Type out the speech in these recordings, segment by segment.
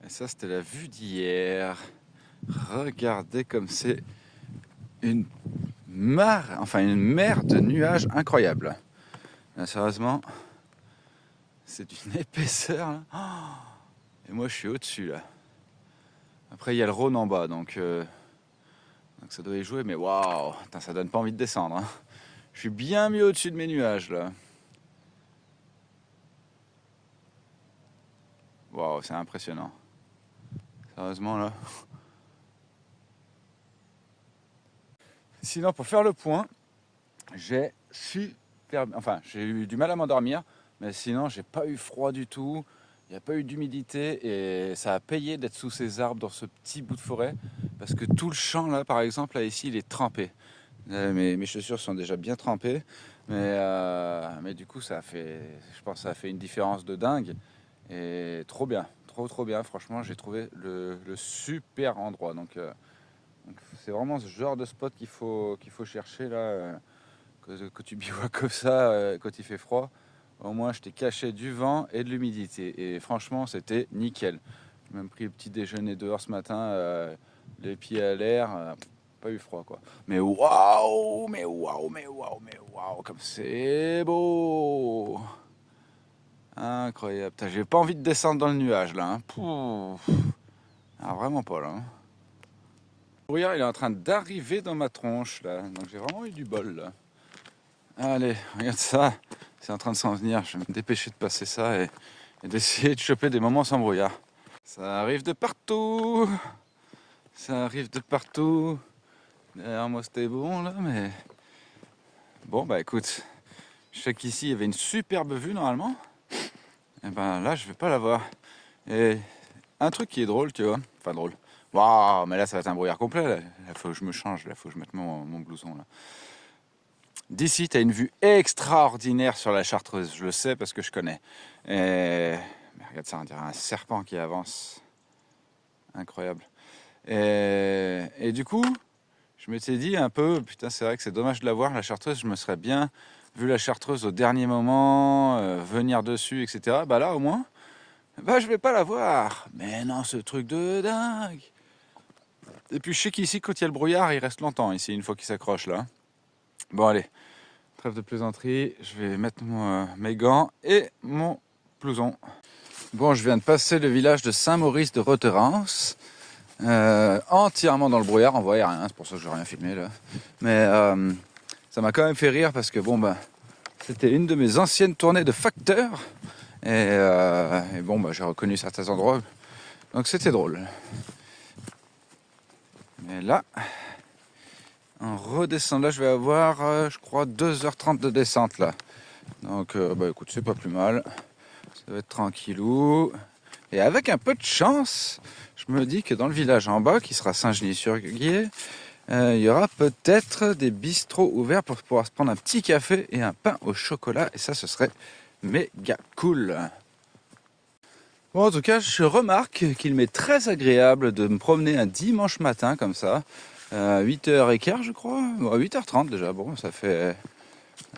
Et ça, c'était la vue d'hier. Regardez comme c'est une mare, enfin une mer de nuages incroyable. Là, sérieusement, c'est d'une épaisseur là. Et moi, je suis au-dessus là. Après, il y a le Rhône en bas, donc ça doit y jouer. Mais waouh, ça donne pas envie de descendre, hein. Je suis bien mieux au-dessus de mes nuages là. Waouh, c'est impressionnant. Sérieusement là. Sinon, pour faire le point, j'ai eu du mal à m'endormir, mais sinon, j'ai pas eu froid du tout. Il n'y a pas eu d'humidité et ça a payé d'être sous ces arbres dans ce petit bout de forêt parce que tout le champ là, par exemple, là ici, il est trempé. Mes chaussures sont déjà bien trempées, mais du coup, je pense que ça a fait une différence de dingue et trop bien, trop bien. Franchement, j'ai trouvé le super endroit. Donc c'est vraiment ce genre de spot qu'il faut chercher là, que tu bivouacs comme ça quand il fait froid. Au moins, je t'ai caché du vent et de l'humidité. Et franchement, c'était nickel. J'ai même pris le petit déjeuner dehors ce matin, les pieds à l'air, pas eu froid quoi. Mais waouh, comme c'est beau! Incroyable. Putain, j'ai pas envie de descendre dans le nuage là, hein. Pouf. Ah, vraiment pas là, hein. Le brouillard il est en train d'arriver dans ma tronche là, donc j'ai vraiment eu du bol là. Allez, regarde ça, c'est en train de s'en venir, je vais me dépêcher de passer ça et d'essayer de choper des moments sans brouillard. Ça arrive de partout, ça arrive de partout. Derrière moi c'était bon là, mais bon bah écoute, je sais qu'ici il y avait une superbe vue normalement, et ben là je vais pas la voir. Et un truc qui est drôle, tu vois, enfin drôle. Waouh, mais là ça va être un brouillard complet là. Là faut que je me change, là faut que je mette mon blouson là. D'ici, tu as une vue extraordinaire sur la Chartreuse, je le sais parce que je connais. Mais regarde ça, on dirait un serpent qui avance. Incroyable. Et du coup, je m'étais dit un peu, putain, c'est vrai que c'est dommage de la voir, la Chartreuse, je me serais bien vu la Chartreuse au dernier moment, venir dessus, etc. Bah là, au moins, bah je vais pas la voir. Mais non, ce truc de dingue. Et puis je sais qu'ici, quand il y a le brouillard, il reste longtemps, ici, une fois qu'il s'accroche là. Bon, allez. Trêve de plaisanterie, je vais mettre mes gants et mon blouson. Bon, je viens de passer le village de Saint-Maurice de Roterance, entièrement dans le brouillard, on voyait rien, c'est pour ça que je n'ai rien filmé là. Mais ça m'a quand même fait rire parce que bon, bah, c'était une de mes anciennes tournées de facteur et bon, bah, j'ai reconnu certains endroits, donc c'était drôle. Mais là, on redescend, là je vais avoir, je crois, 2h30 de descente là. Donc bah écoute, c'est pas plus mal. Ça va être tranquillou. Et avec un peu de chance, je me dis que dans le village en bas, qui sera Saint-Genis-sur-Guiers, il y aura peut-être des bistrots ouverts pour pouvoir se prendre un petit café et un pain au chocolat. Et ça, ce serait méga cool. Bon, en tout cas, je remarque qu'il m'est très agréable de me promener un dimanche matin comme ça. 8h15 je crois, 8h30 déjà, bon ça fait,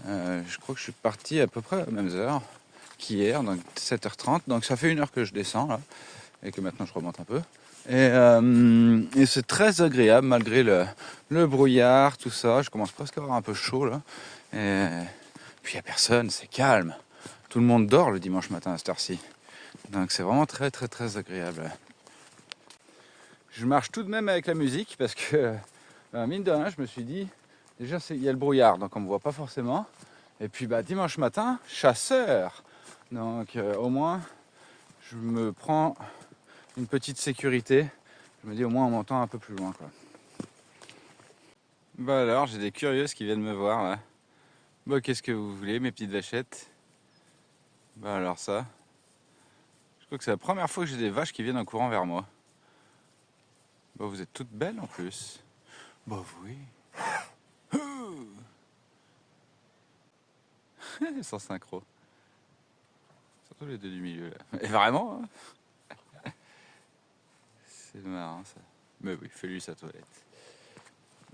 je crois que je suis parti à peu près à la même heure qu'hier, donc 7h30, donc ça fait 1 heure que je descends là, et que maintenant je remonte un peu. Et c'est très agréable malgré le brouillard, tout ça, je commence presque à avoir un peu chaud là, et puis il n'y a personne, c'est calme, tout le monde dort le dimanche matin à cette heure-ci, donc c'est vraiment très très très agréable. Je marche tout de même avec la musique parce que, mine de rien, je me suis dit, déjà il y a le brouillard, donc on ne me voit pas forcément. Et puis bah, dimanche matin, chasseur. Donc au moins, je me prends une petite sécurité. Je me dis au moins on m'entend un peu plus loin, quoi. Bah alors, j'ai des curieuses qui viennent me voir là. Bah qu'est-ce que vous voulez, mes petites vachettes? Bah alors ça. Je crois que c'est la première fois que j'ai des vaches qui viennent en courant vers moi. Bah vous êtes toutes belles en plus. Bah oui. Sans synchro. Surtout les deux du milieu là. Et vraiment, hein. C'est marrant ça. Mais oui, fais-lui sa toilette.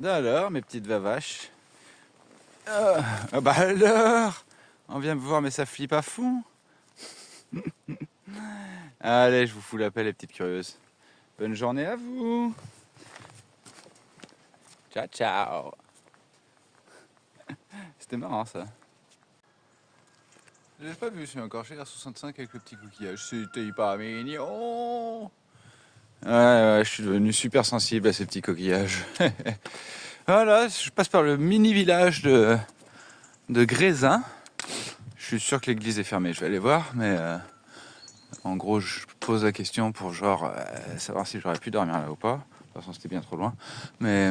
Alors, mes petites vavaches. Ah bah alors, on vient me voir mais ça flippe à fond. Allez, je vous fous la paix les petites curieuses. Bonne journée à vous. Ciao, ciao. C'était marrant ça. Je l'ai pas vu, c'est encore chez R65 avec le petit coquillage. C'était hyper mignon. Ouais, je suis devenu super sensible à ces petits coquillages. Voilà, je passe par le mini village de Grézin. Je suis sûr que l'église est fermée, je vais aller voir, mais en gros, je pose la question pour savoir si j'aurais pu dormir là ou pas. De toute façon, c'était bien trop loin. Mais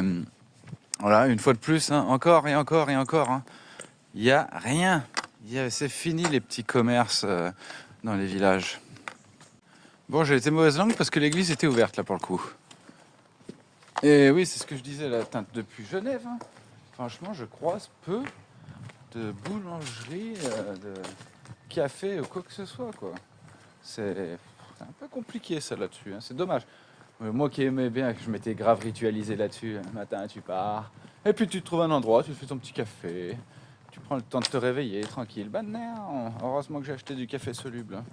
voilà, une fois de plus, hein, encore et encore et encore, hein, il n'y a rien. C'est fini les petits commerces dans les villages. Bon, j'ai été mauvaise langue parce que l'église était ouverte là pour le coup. Et oui, c'est ce que je disais là, depuis Genève. Hein, franchement, je croise peu de boulangerie, de café ou quoi que ce soit, quoi. C'est un peu compliqué ça là-dessus, hein. C'est dommage. Moi qui aimais bien, que je m'étais grave ritualisé là-dessus, le matin tu pars, et puis tu trouves un endroit, tu fais ton petit café, tu prends le temps de te réveiller tranquille. Ben non, heureusement que j'ai acheté du café soluble. Hein.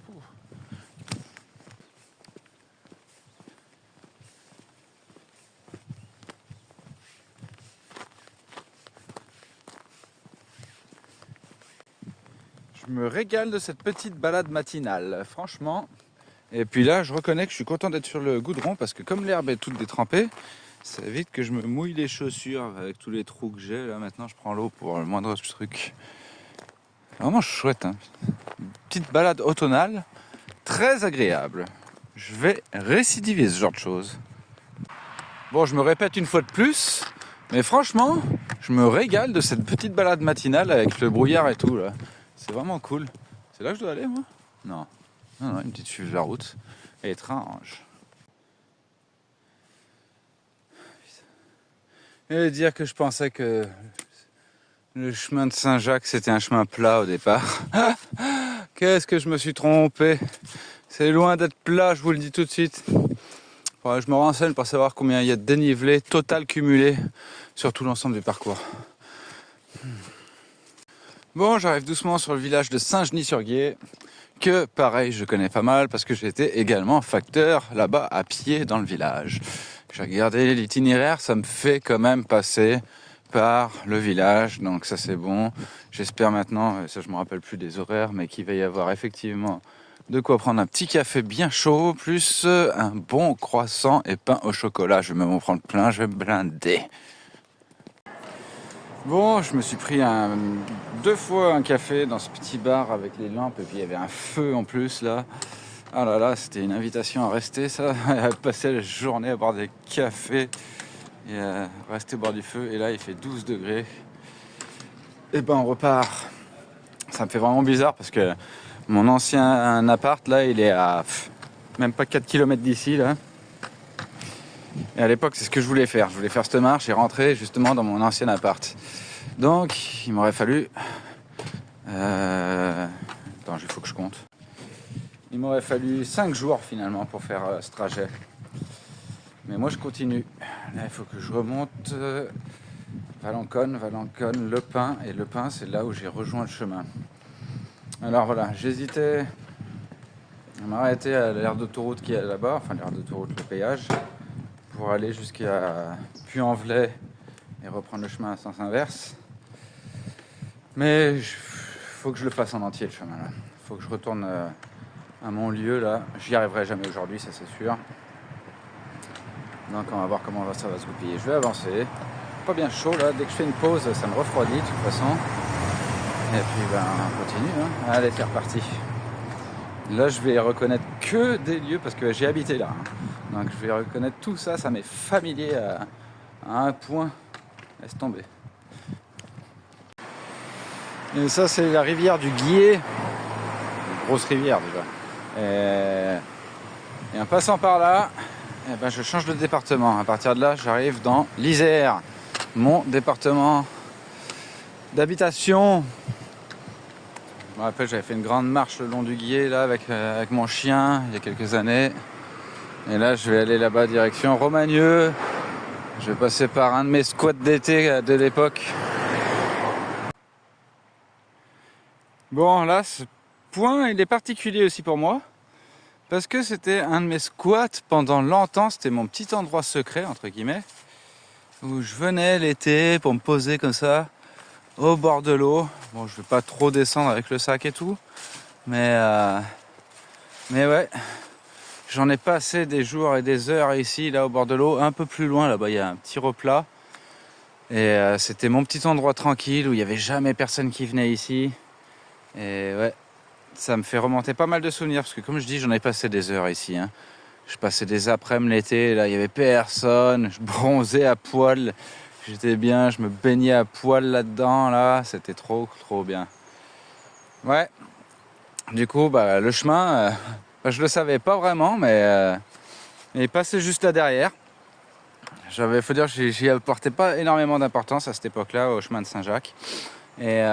Je me régale de cette petite balade matinale, franchement. Et puis là, je reconnais que je suis content d'être sur le goudron parce que comme l'herbe est toute détrempée, ça évite que je me mouille les chaussures avec tous les trous que j'ai. Là, maintenant, je prends l'eau pour le moindre truc. Vraiment chouette, hein. Petite balade automnale, très agréable. Je vais récidiver ce genre de choses. Bon, je me répète une fois de plus, mais franchement, je me régale de cette petite balade matinale avec le brouillard et tout là. C'est vraiment cool. C'est là que je dois aller, moi? Non. Non, une petite fuite de la route. Étrange. Et dire que je pensais que le chemin de Saint-Jacques c'était un chemin plat au départ. Qu'est-ce que je me suis trompé. C'est loin d'être plat, je vous le dis tout de suite. Faudrait que je me renseigne pour savoir combien il y a de dénivelé total cumulé sur tout l'ensemble du parcours. Bon, j'arrive doucement sur le village de Saint-Genis-sur-Guiers, que pareil, je connais pas mal parce que j'étais également facteur là-bas à pied dans le village. J'ai regardé l'itinéraire, ça me fait quand même passer par le village, donc ça c'est bon. J'espère maintenant, ça je me rappelle plus des horaires, mais qu'il va y avoir effectivement de quoi prendre un petit café bien chaud, plus un bon croissant et pain au chocolat. Je vais même en prendre plein, je vais me blinder. Bon, je me suis pris 2 fois un café dans ce petit bar avec les lampes et puis il y avait un feu en plus là. Ah là là, c'était une invitation à rester ça, à passer la journée à boire des cafés et à rester boire du feu. Et là, il fait 12 degrés. Et ben on repart. Ça me fait vraiment bizarre parce que mon ancien appart là, il est à même pas 4 km d'ici là. Et à l'époque, c'est ce que je voulais faire. Je voulais faire cette marche et rentrer justement dans mon ancien appart. Donc, il m'aurait fallu... Attends, il faut que je compte. Il m'aurait fallu 5 jours finalement pour faire ce trajet. Mais moi, je continue. Là, il faut que je remonte Valenconne, Le Pin. Et Le Pin, c'est là où j'ai rejoint le chemin. Alors voilà, j'hésitais à m'arrêter à l'aire d'autoroute qui est là-bas. Enfin, l'aire d'autoroute, le péage. Pour aller jusqu'à Puy-en-Velay et reprendre le chemin à sens inverse. Mais il faut que je le fasse en entier le chemin là. Il faut que je retourne à mon lieu là. J'y arriverai jamais aujourd'hui, ça c'est sûr. Donc on va voir comment ça va se goupiller. Je vais avancer. Pas bien chaud là, dès que je fais une pause, ça me refroidit de toute façon. Et puis on continue. Hein. Allez, c'est reparti. Là je vais reconnaître que des lieux parce que j'ai habité là. Hein. Donc je vais reconnaître tout ça, ça m'est familier à un point. Laisse tomber. Et ça c'est la rivière du Guiers. Une grosse rivière déjà. Et en passant par là, eh ben, je change de département. À partir de là, j'arrive dans l'Isère, mon département d'habitation. Je me rappelle, j'avais fait une grande marche le long du Guiers là, avec mon chien il y a quelques années. Et là, je vais aller là-bas direction Romagneux. Je vais passer par un de mes squats d'été de l'époque. Bon, là, ce point, il est particulier aussi pour moi. Parce que c'était un de mes squats pendant longtemps, c'était mon petit endroit secret, entre guillemets, où je venais l'été pour me poser comme ça, au bord de l'eau. Bon, je vais pas trop descendre avec le sac et tout, mais ouais, j'en ai passé des jours et des heures ici, là, au bord de l'eau. Un peu plus loin, là-bas, il y a un petit replat. Et c'était mon petit endroit tranquille où il n'y avait jamais personne qui venait ici. Et ouais, ça me fait remonter pas mal de souvenirs parce que comme je dis, j'en ai passé des heures ici. Hein. Je passais des après-midi l'été, là il y avait personne, je bronzais à poil, j'étais bien, je me baignais à poil là-dedans, là, c'était trop bien. Ouais, du coup, bah, le chemin, je le savais pas vraiment, mais il passait juste là derrière. Faut dire que j'y apportais pas énormément d'importance à cette époque-là, au chemin de Saint-Jacques. Et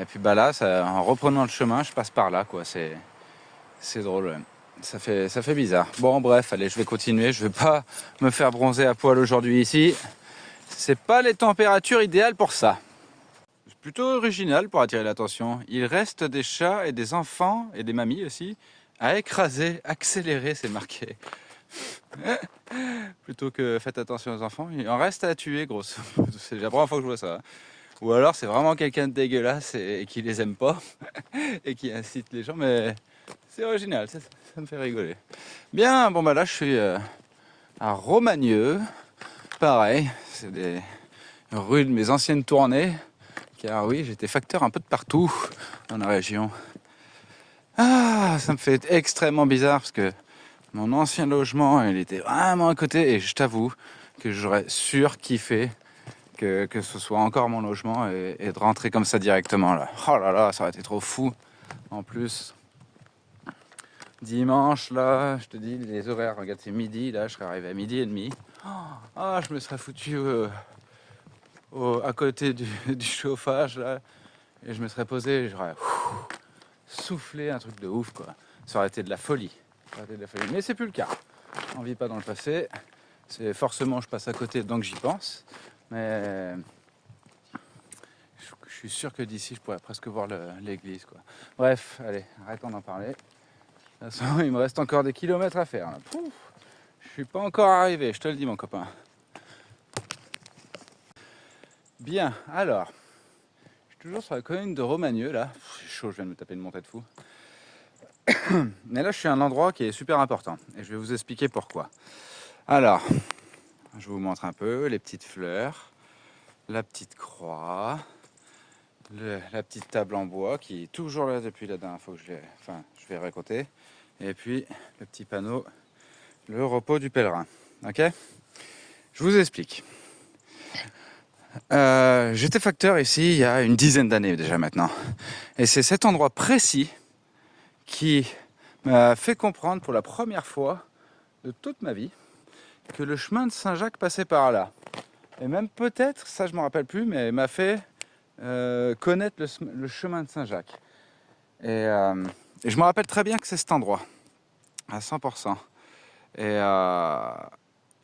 puis bah là, en reprenant le chemin, je passe par là, quoi. C'est drôle. Ouais. Ça fait bizarre. Bon, bref, allez, je vais continuer. Je vais pas me faire bronzer à poil aujourd'hui ici. C'est pas les températures idéales pour ça. C'est plutôt original pour attirer l'attention. Il reste des chats et des enfants et des mamies aussi à écraser, accélérer, c'est marqué. Plutôt que faites attention aux enfants, il en reste à tuer, grosso modo. C'est la première fois que je vois ça. Ou alors c'est vraiment quelqu'un de dégueulasse et qui les aime pas et qui incite les gens, mais c'est original, ça me fait rigoler. Bien, bon bah là je suis à Romagneux, pareil, c'est des rues de mes anciennes tournées, car oui, j'étais facteur un peu de partout dans la région. Ah, ça me fait extrêmement bizarre parce que mon ancien logement, il était vraiment à côté et je t'avoue que j'aurais surkiffé que ce soit encore mon logement et de rentrer comme ça directement là. Oh là là, ça aurait été trop fou. En plus, dimanche là, je te dis, les horaires, regarde, c'est midi, là, je serais arrivé à 12h30. Ah, je me serais foutu à côté du chauffage là, et je me serais posé, et j'aurais soufflé un truc de ouf quoi. Ça aurait été de la folie. Mais c'est plus le cas. On vit pas dans le passé. C'est forcément, je passe à côté, donc j'y pense. Mais je suis sûr que d'ici, je pourrais presque voir l'église, quoi. Bref, allez, arrêtons d'en parler. De toute façon, il me reste encore des kilomètres à faire. Là. Pouf, je suis pas encore arrivé, je te le dis, mon copain. Bien, alors, je suis toujours sur la commune de Romagneux, là. C'est chaud, je viens de me taper une montée de fou. Mais là, je suis à un endroit qui est super important. Et je vais vous expliquer pourquoi. Alors, je vous montre un peu les petites fleurs, la petite croix, la petite table en bois qui est toujours là depuis la dernière fois que je vais raconter. Et puis le petit panneau, le repos du pèlerin. Ok ? Je vous explique. J'étais facteur ici il y a une dizaine d'années déjà maintenant. Et c'est cet endroit précis qui m'a fait comprendre pour la première fois de toute ma vie que le chemin de Saint-Jacques passait par là. Et même peut-être, ça je ne me rappelle plus, mais m'a fait connaître le chemin de Saint-Jacques. Et je me rappelle très bien que c'est cet endroit, à 100%.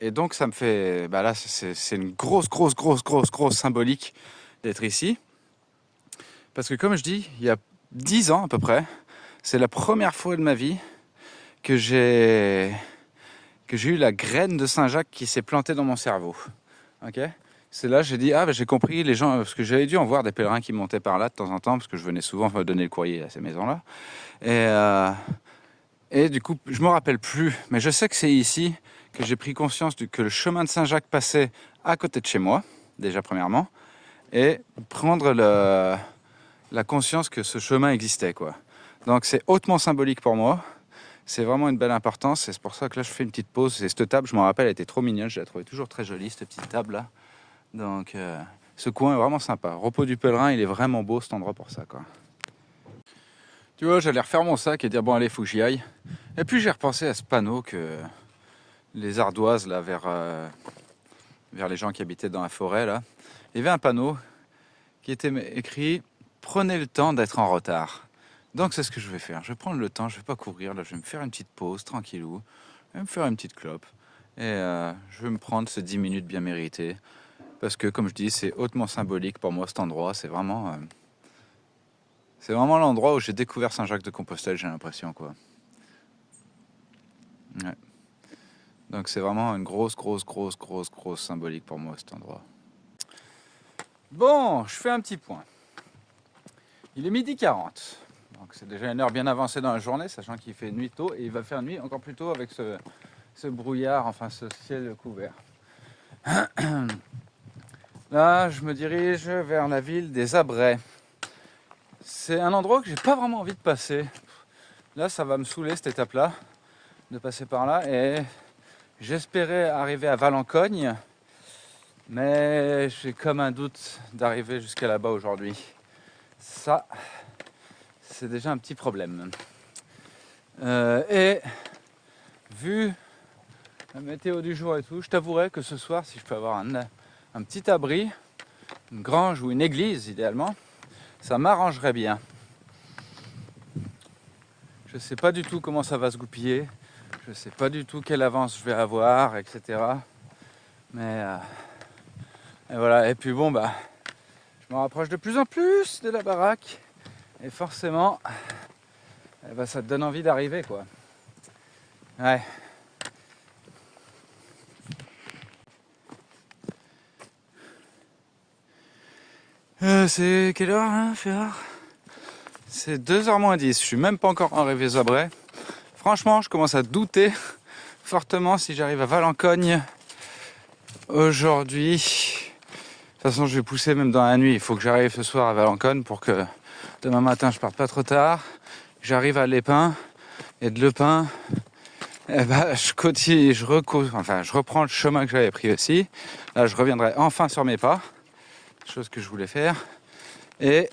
Et donc ça me fait... Bah là, c'est une grosse symbolique d'être ici. Parce que comme je dis, il y a 10 ans à peu près, c'est la première fois de ma vie que j'ai eu la graine de Saint-Jacques qui s'est plantée dans mon cerveau. Ok ? C'est là que j'ai dit, j'ai compris, les gens, parce que j'avais dû en voir des pèlerins qui montaient par là de temps en temps, parce que je venais souvent me donner le courrier à ces maisons-là. Et du coup, je me rappelle plus, mais je sais que c'est ici que j'ai pris conscience que le chemin de Saint-Jacques passait à côté de chez moi, déjà premièrement, et prendre la conscience que ce chemin existait, quoi. Donc c'est hautement symbolique pour moi. C'est vraiment une belle importance, et c'est pour ça que là je fais une petite pause. Et cette table, je me rappelle, elle était trop mignonne, je la trouvais toujours très jolie, cette petite table-là. Donc ce coin est vraiment sympa. Repos du pèlerin, il est vraiment beau cet endroit pour ça, quoi. Tu vois, j'allais refaire mon sac et dire bon allez, faut que j'y aille. Et puis j'ai repensé à ce panneau que les ardoises là vers les gens qui habitaient dans la forêt là. Il y avait un panneau qui était écrit prenez le temps d'être en retard. Donc c'est ce que je vais faire. Je vais prendre le temps, je vais pas courir là, je vais me faire une petite pause tranquillou, je vais me faire une petite clope et je vais me prendre ces 10 minutes bien méritées. Parce que, comme je dis, c'est hautement symbolique pour moi cet endroit. C'est vraiment l'endroit où j'ai découvert Saint-Jacques-de-Compostelle, j'ai l'impression, quoi. Ouais. Donc c'est vraiment une grosse symbolique pour moi cet endroit. Bon, je fais un petit point. Il est 12h40. Donc c'est déjà une heure bien avancée dans la journée, sachant qu'il fait nuit tôt et il va faire nuit encore plus tôt avec ce brouillard, enfin ce ciel couvert. Là, je me dirige vers la ville des Abrais. C'est un endroit que j'ai pas vraiment envie de passer. Là, ça va me saouler cette étape-là, de passer par là. Et j'espérais arriver à Valencogne, mais j'ai comme un doute d'arriver jusqu'à là-bas aujourd'hui. Ça, c'est déjà un petit problème. Et vu la météo du jour et tout, je t'avouerai que ce soir, si je peux avoir un petit abri, une grange ou une église idéalement, ça m'arrangerait bien. Je ne sais pas du tout comment ça va se goupiller, je ne sais pas du tout quelle avance je vais avoir, etc. Mais et voilà, et puis bon, je me rapproche de plus en plus de la baraque, et forcément, ça te donne envie d'arriver, quoi. Ouais. C'est quelle heure, hein, Féard ? C'est 2h moins 10, je suis même pas encore arrivé aux Abrais. Franchement, je commence à douter fortement si j'arrive à Valencogne aujourd'hui. De toute façon, je vais pousser même dans la nuit. Il faut que j'arrive ce soir à Valencogne pour que demain matin, je parte pas trop tard. J'arrive à Lépin. Et de Lépin, je continue, je reprends le chemin que j'avais pris aussi. Là, je reviendrai enfin sur mes pas. Chose que je voulais faire. Et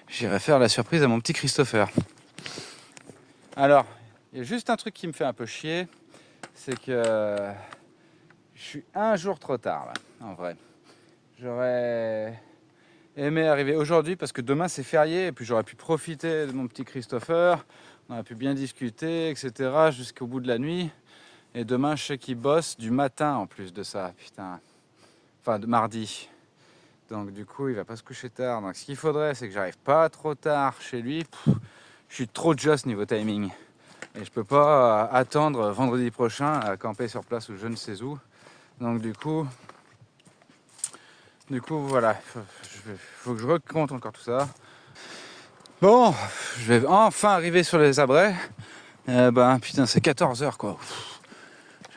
j'irai faire la surprise à mon petit Christopher. Alors, il y a juste un truc qui me fait un peu chier, c'est que je suis un jour trop tard là, en vrai. J'aurais aimé arriver aujourd'hui parce que demain c'est férié et puis j'aurais pu profiter de mon petit Christopher, on aurait pu bien discuter, etc. jusqu'au bout de la nuit. Et demain je sais qu'il bosse du matin en plus de ça, putain. Enfin, de mardi. Donc du coup, il va pas se coucher tard. Donc ce qu'il faudrait, c'est que j'arrive pas trop tard chez lui. Je suis trop juste niveau timing. Et je peux pas attendre vendredi prochain à camper sur place ou je ne sais où. Donc du coup voilà, faut que je recompte encore tout ça. Bon, je vais enfin arriver sur les Abrais. Putain, c'est 14h quoi.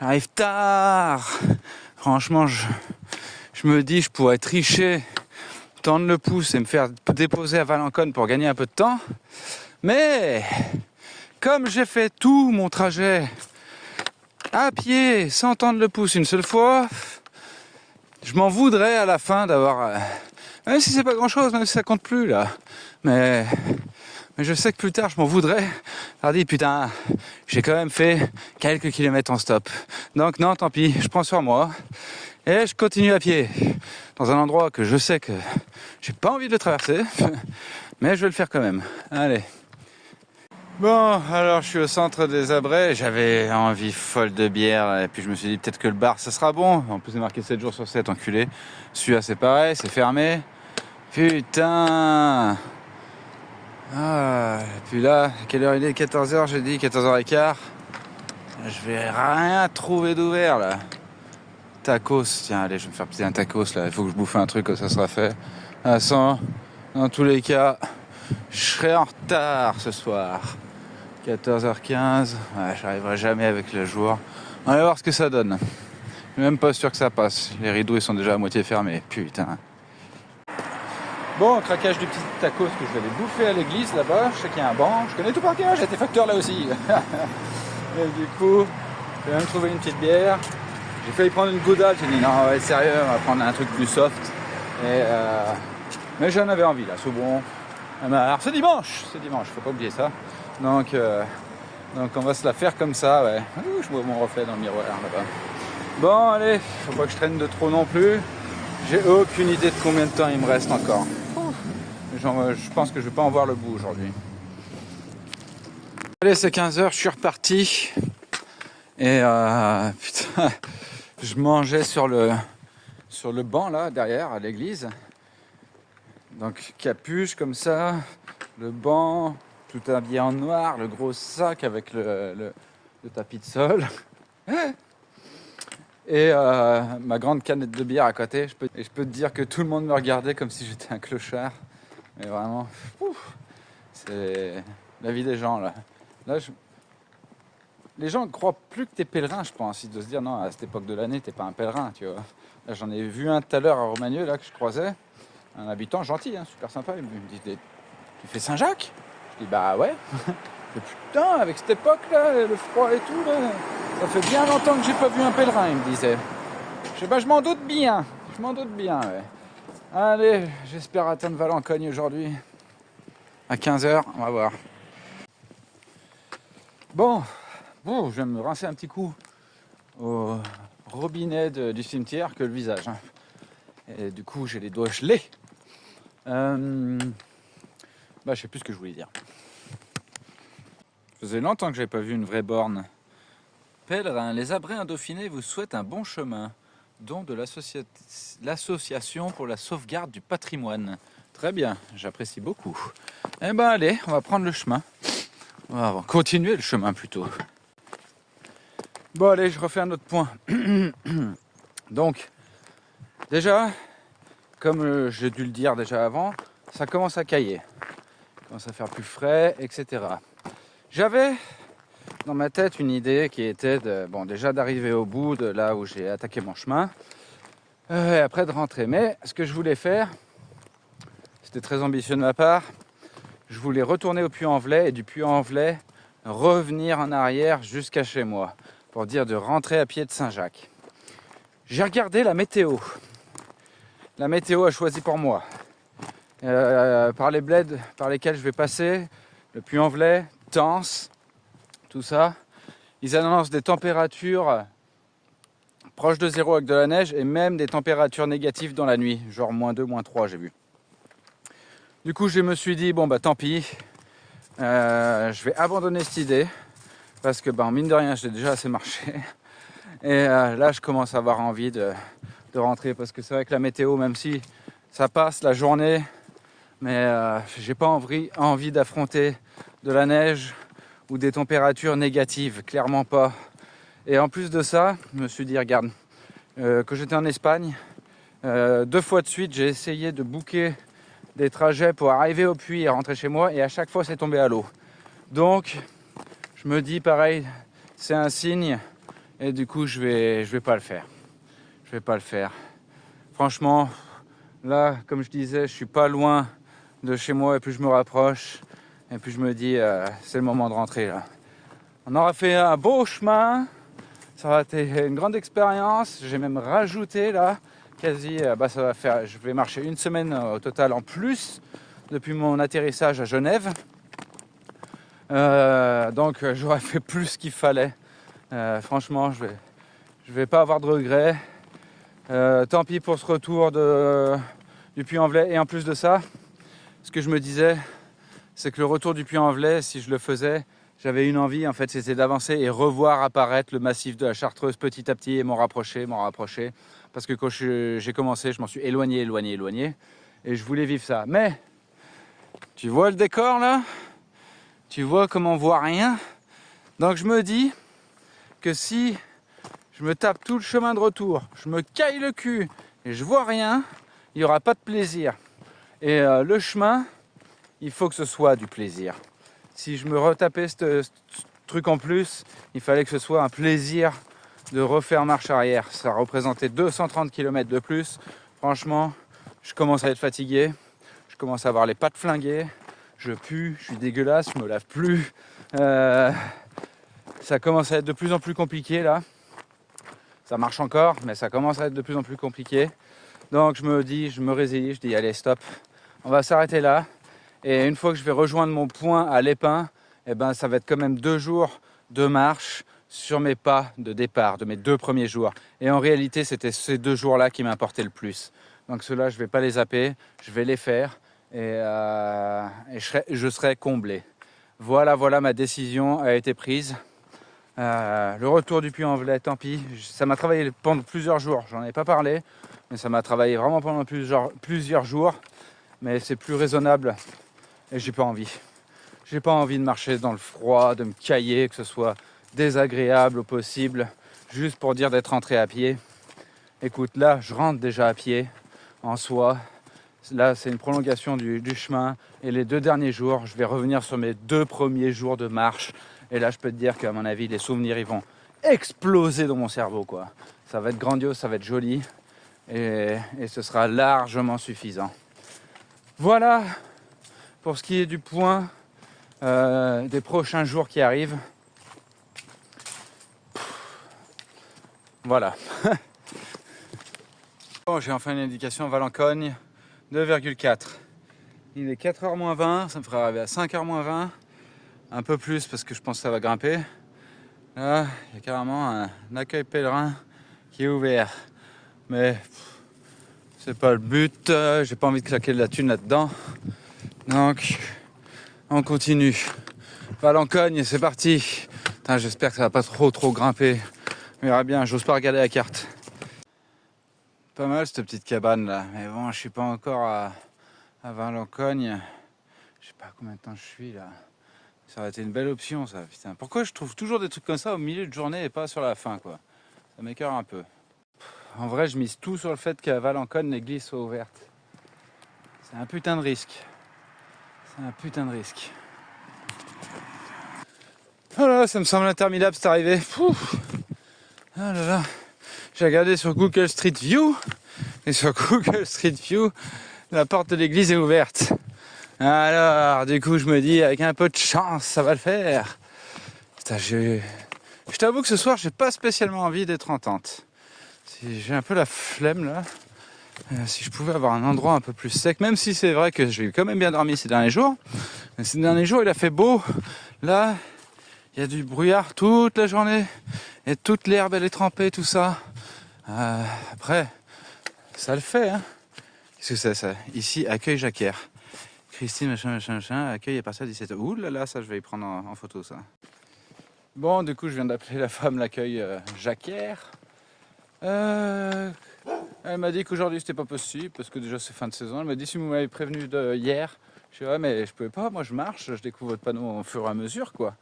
J'arrive tard. Franchement, je me dis, je pourrais tricher, tendre le pouce et me faire déposer à Valencogne pour gagner un peu de temps. Mais comme j'ai fait tout mon trajet à pied, sans tendre le pouce une seule fois, je m'en voudrais à la fin d'avoir... même si c'est pas grand-chose, même si ça compte plus là. Mais je sais que plus tard, je m'en voudrais. Alors dit, putain, j'ai quand même fait quelques kilomètres en stop. Donc non, tant pis, je prends sur moi. Et je continue à pied, dans un endroit que je sais que j'ai pas envie de le traverser, mais je vais le faire quand même. Allez. Bon, alors je suis au centre des Abrais, j'avais envie folle de bière, et puis je me suis dit peut-être que le bar ça sera bon. En plus c'est marqué 7 jours sur 7, enculé. Celui-là c'est pareil, c'est fermé. Putain. Et puis là, quelle heure il est ? 14h, j'ai dit, 14h15. Je vais rien trouver d'ouvert là. Tacos, tiens, allez, je vais me faire petit un tacos là. Il faut que je bouffe un truc, que ça sera fait. À 100, dans tous les cas, je serai en retard ce soir. 14h15, ouais, j'arriverai jamais avec le jour. On va voir ce que ça donne. Je suis même pas sûr que ça passe. Les rideaux ils sont déjà à moitié fermés. Putain. Bon, craquage du petit tacos que je vais aller bouffer à l'église là-bas. Je sais qu'il y a un banc. Je connais tout par cœur, j'ai été facteur là aussi. Et du coup, je vais même trouver une petite bière. J'ai failli prendre une Gouda, j'ai dit non, on va être sérieux, on va prendre un truc plus soft. Mais j'en avais envie là, c'est bon. Alors c'est dimanche, faut pas oublier ça. Donc on va se la faire comme ça, ouais. Je vois mon reflet dans le miroir là-bas. Bon, allez, faut pas que je traîne de trop non plus. J'ai aucune idée de combien de temps il me reste encore. Je pense que je vais pas en voir le bout aujourd'hui. Allez, c'est 15h, je suis reparti. Et putain, je mangeais sur le banc là, derrière, à l'église. Donc capuche comme ça, le banc, tout habillé en noir, le gros sac avec le de tapis de sol. Et ma grande canette de bière à côté. Je peux te dire que tout le monde me regardait comme si j'étais un clochard. Mais vraiment, c'est la vie des gens là. Les gens ne croient plus que t'es pèlerin, je pense. Ils doivent se dire non, à cette époque de l'année, t'es pas un pèlerin, tu vois. Là, j'en ai vu un tout à l'heure à Romagneux là que je croisais, un habitant gentil, hein, super sympa. Il me dit tu fais Saint-Jacques? Je dis bah ouais. Mais putain, avec cette époque là, le froid et tout là, ça fait bien longtemps que j'ai pas vu un pèlerin, il me disait. Je sais pas, je m'en doute bien. Ouais. Allez, j'espère atteindre Valencogne aujourd'hui. À 15h, on va voir. Bon, je vais me rincer un petit coup au robinet du cimetière que le visage. Hein. Et du coup, j'ai les doigts gelés. Je sais plus ce que je voulais dire. Ça faisait longtemps que j'avais pas vu une vraie borne. Pèlerin, les Abrets en Dauphiné vous souhaitent un bon chemin, don de l'association pour la sauvegarde du patrimoine. Très bien, j'apprécie beaucoup. Eh ben allez, on va prendre le chemin. On va continuer le chemin plutôt. Bon allez, je refais un autre point. Donc, déjà, comme j'ai dû le dire déjà avant, ça commence à cailler. Ça commence à faire plus frais, etc. J'avais dans ma tête une idée qui était déjà d'arriver au bout de là où j'ai attaqué mon chemin. Et après de rentrer. Mais ce que je voulais faire, c'était très ambitieux de ma part, je voulais retourner au Puy-en-Velay et du Puy-en-Velay revenir en arrière jusqu'à chez moi pour dire de rentrer à pied de Saint-Jacques. J'ai regardé la météo. La météo a choisi pour moi. Par les bleds par lesquels je vais passer, le Puy-en-Velay, Tence, tout ça, ils annoncent des températures proches de zéro avec de la neige et même des températures négatives dans la nuit, genre -2, -3 j'ai vu. Du coup je me suis dit bon bah tant pis, je vais abandonner cette idée parce que mine de rien j'ai déjà assez marché et là je commence à avoir envie de rentrer parce que c'est vrai que la météo, même si ça passe la journée, mais j'ai pas envie d'affronter de la neige ou des températures négatives, clairement pas. Et en plus de ça, je me suis dit regarde, quand j'étais en Espagne, 2 fois de suite j'ai essayé de booker des trajets pour arriver au puits et rentrer chez moi et à chaque fois c'est tombé à l'eau. Donc je me dis pareil, c'est un signe et du coup je vais pas le faire. Franchement, là comme je disais, je suis pas loin de chez moi et plus je me rapproche et puis je me dis c'est le moment de rentrer là. On aura fait un beau chemin, ça aura été une grande expérience. J'ai même rajouté là quasi, ça va faire, je vais marcher 1 semaine au total en plus depuis mon atterrissage à Genève. Donc j'aurais fait plus qu'il fallait. Franchement, je vais pas avoir de regrets. Tant pis pour ce retour du Puy-en-Velay. Et en plus de ça, ce que je me disais, c'est que le retour du Puy-en-Velay, si je le faisais, j'avais une envie, en fait, c'était d'avancer et revoir apparaître le massif de la Chartreuse petit à petit et m'en rapprocher. Parce que quand j'ai commencé, je m'en suis éloigné. Et je voulais vivre ça. Mais, tu vois le décor là? Tu vois comment on voit rien? Donc je me dis que si je me tape tout le chemin de retour, je me caille le cul et je vois rien, il n'y aura pas de plaisir. Et le chemin, il faut que ce soit du plaisir. Si je me retapais ce truc en plus, il fallait que ce soit un plaisir de refaire marche arrière. Ça représentait 230 km de plus. Franchement, je commence à être fatigué. Je commence à avoir les pattes flinguées. Je pue, je suis dégueulasse, je me lave plus. Ça commence à être de plus en plus compliqué là. Ça marche encore, mais ça commence à être de plus en plus compliqué. Donc je me résilie, je dis allez stop, on va s'arrêter là. Et une fois que je vais rejoindre mon point à l'Épin, ça va être quand même 2 jours de marche sur mes pas de départ, de mes 2 premiers jours. Et en réalité, c'était ces 2 jours-là qui m'importaient le plus. Donc ceux-là, je ne vais pas les zapper, je vais les faire et je serai comblé. Voilà, ma décision a été prise. Le retour du Puy-en-Velay, tant pis. Ça m'a travaillé pendant plusieurs jours, j'en ai pas parlé, mais ça m'a travaillé vraiment pendant plusieurs jours. Mais c'est plus raisonnable et j'ai pas envie. J'ai pas envie de marcher dans le froid, de me cailler, que ce soit désagréable au possible, juste pour dire d'être rentré à pied. Écoute, là, je rentre déjà à pied, en soi. Là, c'est une prolongation du chemin. Et les 2 derniers jours, je vais revenir sur mes 2 premiers jours de marche. Et là, je peux te dire qu'à mon avis, les souvenirs, ils vont exploser dans mon cerveau, quoi. Ça va être grandiose, ça va être joli. Et ce sera largement suffisant. Voilà pour ce qui est du point des prochains jours qui arrivent. Voilà. Bon, j'ai enfin une indication Valencogne 2,4. Il est 4h moins 20, ça me fera arriver à 5h moins 20. Un peu plus parce que je pense que ça va grimper. Là, il y a carrément un accueil pèlerin qui est ouvert. Mais c'est pas le but, j'ai pas envie de claquer de la thune là-dedans. Donc, on continue. Valencogne, c'est parti. Putain, j'espère que ça va pas trop grimper. On verra bien, j'ose pas regarder la carte. Pas mal cette petite cabane là, mais bon, je suis pas encore à Valencogne. Je sais pas combien de temps je suis là. Ça aurait été une belle option ça, putain. Pourquoi je trouve toujours des trucs comme ça au milieu de journée et pas sur la fin quoi? Ça m'écœure un peu. En vrai, je mise tout sur le fait qu'à Valencogne, l'église soit ouverte. C'est un putain de risque. C'est un putain de risque. Voilà, ça me semble interminable cette arrivée. Pouf. Ah là là. J'ai regardé sur Google Street View. Et sur Google Street View, la porte de l'église est ouverte. Alors, du coup, je me dis, avec un peu de chance, ça va le faire. Putain, je t'avoue que ce soir, j'ai pas spécialement envie d'être en tente. J'ai un peu la flemme là. Si je pouvais avoir un endroit un peu plus sec, même si c'est vrai que j'ai quand même bien dormi ces derniers jours. Mais ces derniers jours, il a fait beau. Là, il y a du brouillard toute la journée. Et toute l'herbe, elle est trempée, tout ça. Après, ça le fait. Hein. Qu'est-ce que c'est ça? Ici, accueil Jacquère. Christine, machin, accueil à partir de 17h. Ouh là là, ça, je vais y prendre en photo, ça. Bon, du coup, je viens d'appeler la femme l'accueil Jacquère. Elle m'a dit qu'aujourd'hui c'était pas possible parce que déjà c'est fin de saison. Elle m'a dit si vous m'avez prévenu hier. Je dis ouais mais je pouvais pas, moi je marche, je découvre votre panneau au fur et à mesure quoi.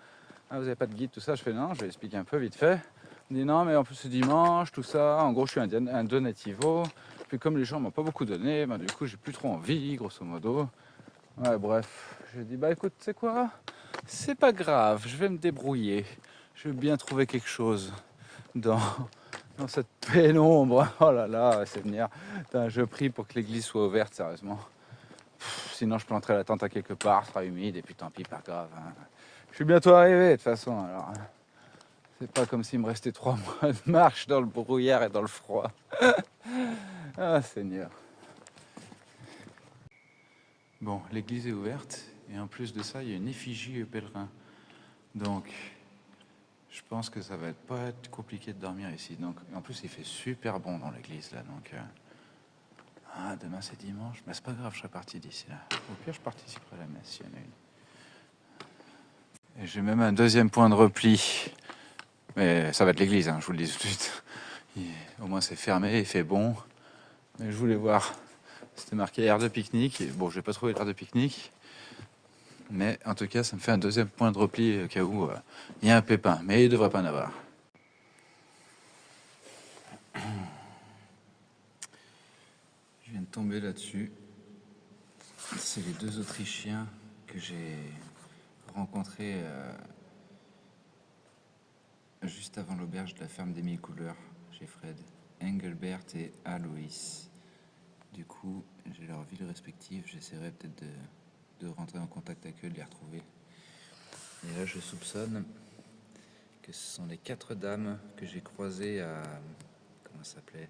Ah, vous avez pas de guide tout ça, je fais non, je vais expliquer un peu vite fait. Elle me dit non mais en plus c'est dimanche, tout ça, en gros je suis un donativo. Puis comme les gens m'ont pas beaucoup donné, ben, du coup j'ai plus trop envie grosso modo. Ouais bref, j'ai dit bah écoute tu sais quoi, c'est pas grave, je vais me débrouiller. Je vais bien trouver quelque chose dans cette pénombre. Oh là là, Seigneur. Je prie pour que l'église soit ouverte, sérieusement. Sinon, je planterai la tente à quelque part, ce sera humide, et puis tant pis, pas grave. Hein. Je suis bientôt arrivé, de toute façon. Alors, c'est pas comme s'il me restait 3 mois de marche dans le brouillard et dans le froid. Ah, Seigneur. Bon, l'église est ouverte, et en plus de ça, il y a une effigie pèlerin. Donc, je pense que ça va pas être compliqué de dormir ici. Donc, en plus, il fait super bon dans l'église là. Donc, demain c'est dimanche, mais c'est pas grave, je serai parti d'ici là. Au pire, je participerai à la messe s'il y en a une. Et j'ai même un deuxième point de repli, mais ça va être l'église, hein, je vous le dis tout de suite. Au moins c'est fermé, il fait bon. Mais je voulais voir. C'était marqué aire de pique-nique. Et bon, je vais pas trouver l'aire de pique-nique. Mais en tout cas, ça me fait un deuxième point de repli au cas où il y a un pépin. Mais il ne devrait pas en avoir. Je viens de tomber là-dessus. C'est les 2 Autrichiens que j'ai rencontrés juste avant l'auberge de la ferme des 1000 couleurs chez Fred. Engelbert et Alois. Du coup, j'ai leurs villes respectives. J'essaierai peut-être de rentrer en contact avec eux, de les retrouver. Et là, je soupçonne que ce sont les 4 dames que j'ai croisées à... Comment ça s'appelait?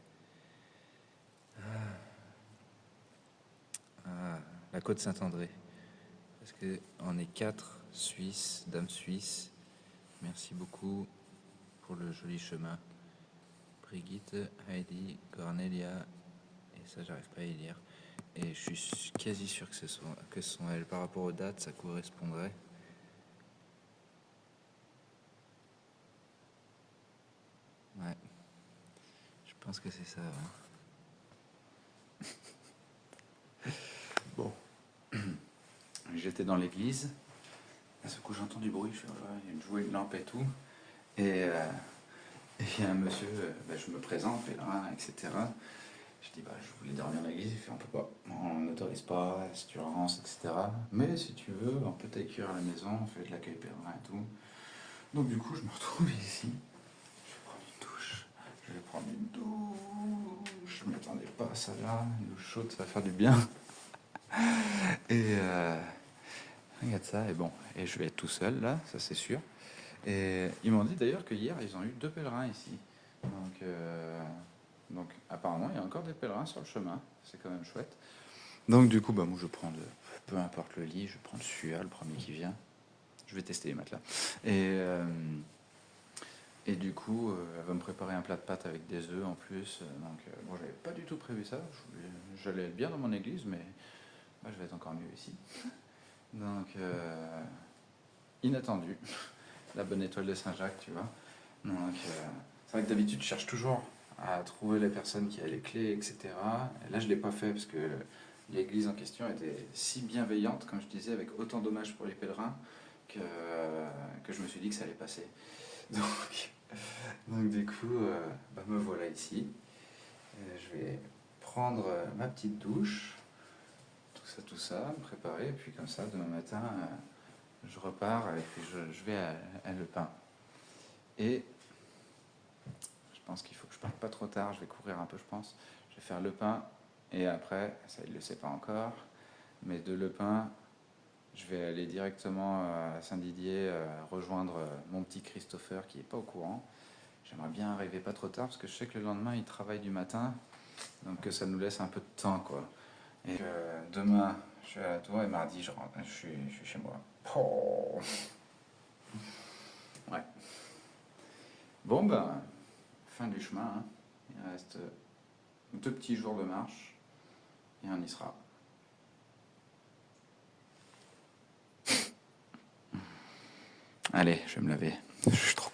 La côte Saint-André. Parce qu'on est 4 Suisses, dames suisses. Merci beaucoup pour le joli chemin. Brigitte, Heidi, Cornelia, et ça j'arrive pas à y lire. Et je suis quasi sûr que ce sont elles. Par rapport aux dates, ça correspondrait. Ouais. Je pense que c'est ça. Ouais. Bon. J'étais dans l'église. À ce coup, j'entends du bruit. Je fais, il y a une lampe et tout. Et il y a un monsieur, je me présente, pèlerin, etc. Je dis, je voulais dormir dans l'église. Il fait, on peut pas, on n'autorise pas, assurance, etc. Mais si tu veux, on peut t'accueillir à la maison, on fait de l'accueil pèlerin et tout. Donc du coup, je me retrouve ici. Je vais prendre une douche. Je vais prendre une douche. Je ne m'attendais pas à ça là. Une douche chaude, ça va faire du bien. Et regarde ça. Et bon, et je vais être tout seul là, ça c'est sûr. Et ils m'ont dit d'ailleurs que hier, ils ont eu 2 pèlerins ici. Donc apparemment, il y a encore des pèlerins sur le chemin. C'est quand même chouette. Donc du coup, moi je prends peu importe le lit, je prends le celui-là, le premier qui vient. Je vais tester les matelas. Et du coup, elle va me préparer un plat de pâtes avec des œufs en plus. Bon, j'avais pas du tout prévu ça. J'allais être bien dans mon église, mais je vais être encore mieux ici. Donc, inattendu. La bonne étoile de Saint-Jacques, tu vois. Donc, c'est vrai que d'habitude, je cherche toujours à trouver les personnes qui ont les clés, etc. Et là, je ne l'ai pas fait parce que l'église en question était si bienveillante, comme je disais, avec autant d'hommages pour les pèlerins, que je me suis dit que ça allait passer. Donc du coup, me voilà ici. Je vais prendre ma petite douche, tout ça, me préparer, et puis comme ça, demain matin, je repars, et puis je vais à Le Pin. Et je pense qu'il faut que je parte pas trop tard, je vais courir un peu, je pense. Je vais faire Le Pin, et après, ça il ne le sait pas encore, mais de Le Pin, je vais aller directement à Saint-Didier, rejoindre mon petit Christopher qui n'est pas au courant. J'aimerais bien arriver pas trop tard, parce que je sais que le lendemain, il travaille du matin, donc ça nous laisse un peu de temps, quoi. Et demain, je suis à la tour, et mardi, je rentre, je suis chez moi. Oh. Ouais. Bon, fin du chemin, hein. Il reste 2 petits jours de marche, et on y sera. Allez, je vais me laver. Je suis trop